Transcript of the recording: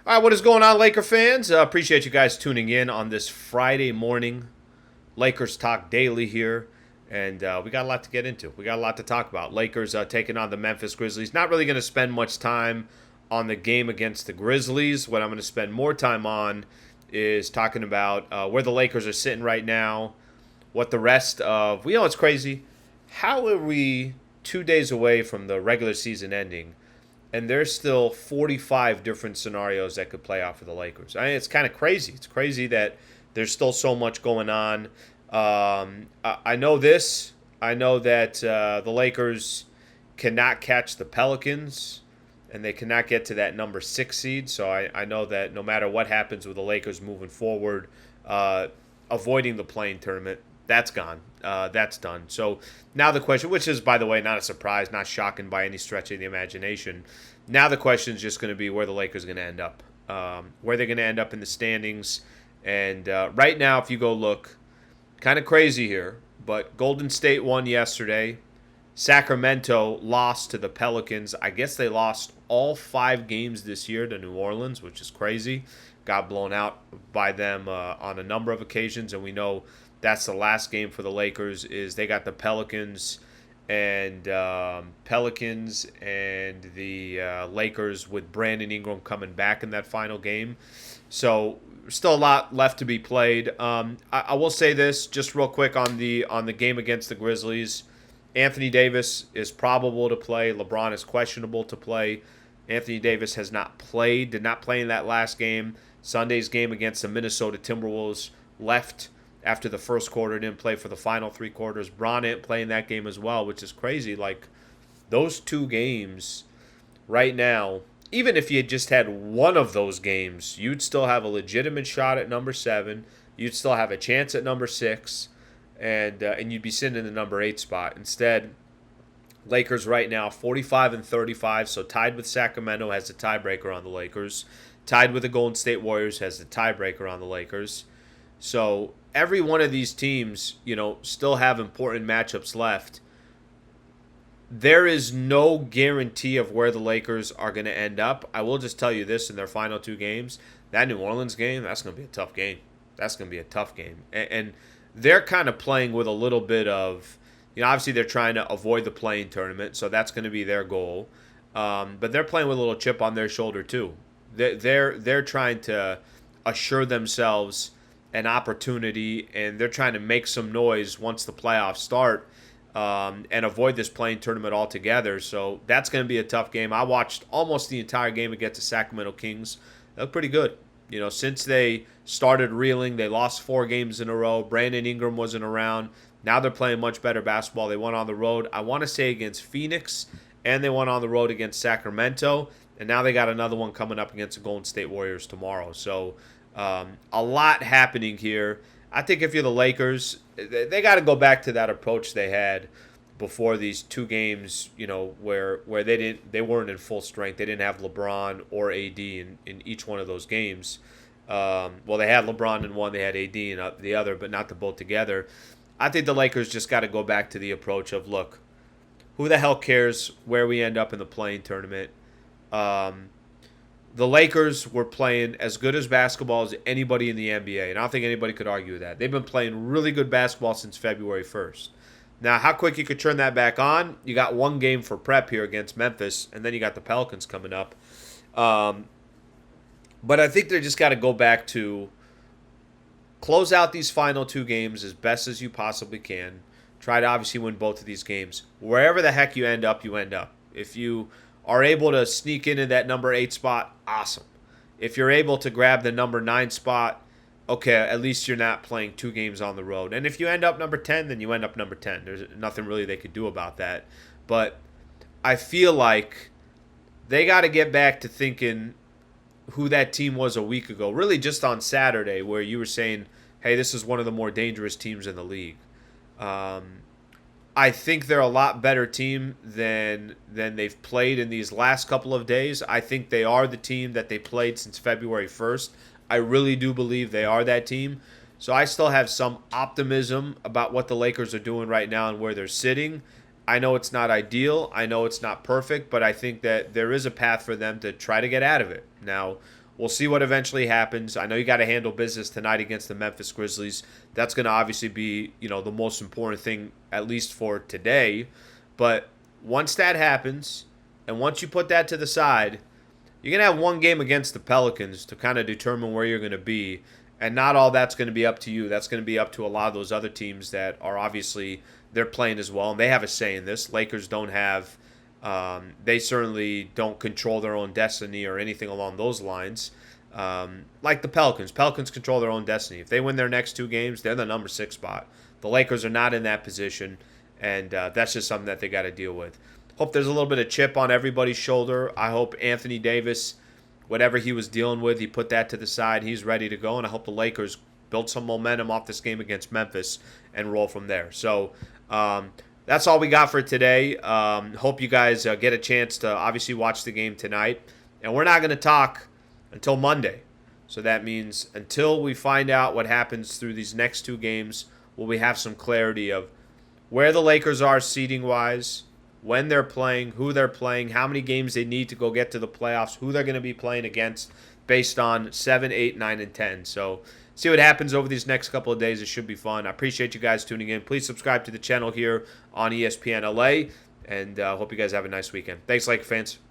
All right, what is going on, Laker fans? Appreciate you guys tuning in on this Friday morning. Lakers Talk Daily here. And we got a lot to get into. We got a lot to talk about. Lakers taking on the Memphis Grizzlies. Not really going to spend much time on the game against the Grizzlies. What I'm going to spend more time on is talking about where the Lakers are sitting right now, what the rest of. It's crazy. How are we 2 days away from the regular season ending? And there's still 45 different scenarios that could play out for the Lakers. It's kind of crazy. It's crazy that there's still so much going on. I know this. I know that the Lakers cannot catch the Pelicans, and they cannot get to that number 6 seed. So I know that no matter what happens with the Lakers moving forward, avoiding the playing tournament, that's gone. That's done. So now the question, which is, by the way, not a surprise, not shocking by any stretch of the imagination. Now the question is just going to be where the Lakers are going to end up, where they're going to end up in the standings. And right now, if you go look, kind of crazy here, but Golden State won yesterday. Sacramento lost to the Pelicans. I guess they lost all 5 games this year to New Orleans, which is crazy. Got blown out by them on a number of occasions, and we know that's the last game for the Lakers. Is they got the Pelicans and the Lakers with Brandon Ingram coming back in that final game. So still a lot left to be played. I will say this just real quick on the game against the Grizzlies. Anthony Davis is probable to play. LeBron is questionable to play. Anthony Davis has not played, did not play in that last game. Sunday's game against the Minnesota Timberwolves left after the first quarter, didn't play for the final 3 quarters. Bron didn't play in that game as well, which is crazy. Like, those 2 games right now, even if you had just had one of those games, you'd still have a legitimate shot at number 7. You'd still have a chance at number 6, and you'd be sitting in the number 8 spot. Instead, Lakers right now 45 and 35, so tied with Sacramento, has the tiebreaker on the Lakers. Tied with the Golden State Warriors, has the tiebreaker on the Lakers. So every one of these teams, still have important matchups left. There is no guarantee of where the Lakers are going to end up. I will just tell you this, in their final 2 games, that New Orleans game, that's going to be a tough game. That's going to be a tough game. And they're kind of playing with a little bit of, obviously they're trying to avoid the playing tournament, so that's going to be their goal. But they're playing with a little chip on their shoulder too. They're trying to assure themselves an opportunity, and they're trying to make some noise once the playoffs start, and avoid this playing tournament altogether. So that's going to be a tough game. I watched almost the entire game against the Sacramento Kings. They look pretty good. Since they started reeling, they lost 4 games in a row. Brandon Ingram wasn't around. Now they're playing much better basketball. They went on the road, I want to say, against Phoenix, and they went on the road against Sacramento. And now they got another one coming up against the Golden State Warriors tomorrow. So a lot happening here. I think if you're the Lakers, they got to go back to that approach they had before these 2 games, where they weren't in full strength. They didn't have LeBron or AD in each one of those games. Well, they had LeBron in one, they had AD in the other, but not the both together. I think the Lakers just got to go back to the approach of, look, who the hell cares where we end up in the playing tournament? The Lakers were playing as good as basketball as anybody in the NBA, and I don't think anybody could argue with that. They've been playing really good basketball since February 1st. Now, how quick you could turn that back on, you got 1 game for prep here against Memphis, and then you got the Pelicans coming up. But I think they just got to go back to close out these final 2 games as best as you possibly can. Try to obviously win both of these games. Wherever the heck you end up, you end up. If you are able to sneak into that number 8 spot, awesome. If you're able to grab the number 9 spot, okay, at least you're not playing 2 games on the road. And if you end up number 10, then you end up number 10. There's nothing really they could do about that. But I feel like they got to get back to thinking who that team was a week ago. Really just on Saturday, where you were saying, hey, this is one of the more dangerous teams in the league. I think they're a lot better team than they've played in these last couple of days. I think they are the team that they played since February 1st. I really do believe they are that team. So I still have some optimism about what the Lakers are doing right now and where they're sitting. I know it's not ideal. I know it's not perfect, but I think that there is a path for them to try to get out of it. Now, we'll see what eventually happens. I know you got to handle business tonight against the Memphis Grizzlies. That's going to obviously be, the most important thing, at least for today. But once that happens, and once you put that to the side, you're going to have one game against the Pelicans to kind of determine where you're going to be. And not all that's going to be up to you. That's going to be up to a lot of those other teams that are obviously, they're playing as well. And they have a say in this. Lakers don't have, they certainly don't control their own destiny or anything along those lines. Like the Pelicans. Pelicans control their own destiny. If they win their next 2 games, they're the number 6 spot. The Lakers are not in that position. And that's just something that they got to deal with. Hope there's a little bit of chip on everybody's shoulder. I hope Anthony Davis, whatever he was dealing with, he put that to the side. He's ready to go, and I hope the Lakers build some momentum off this game against Memphis and roll from there. So that's all we got for today. Hope you guys get a chance to obviously watch the game tonight. And we're not going to talk until Monday. So that means until we find out what happens through these next 2 games, will we have some clarity of where the Lakers are seeding-wise, when they're playing, who they're playing, how many games they need to go get to the playoffs, who they're going to be playing against based on 7, 8, 9, and 10. So see what happens over these next couple of days. It should be fun. I appreciate you guys tuning in. Please subscribe to the channel here on ESPN LA, and hope you guys have a nice weekend. Thanks, Laker fans.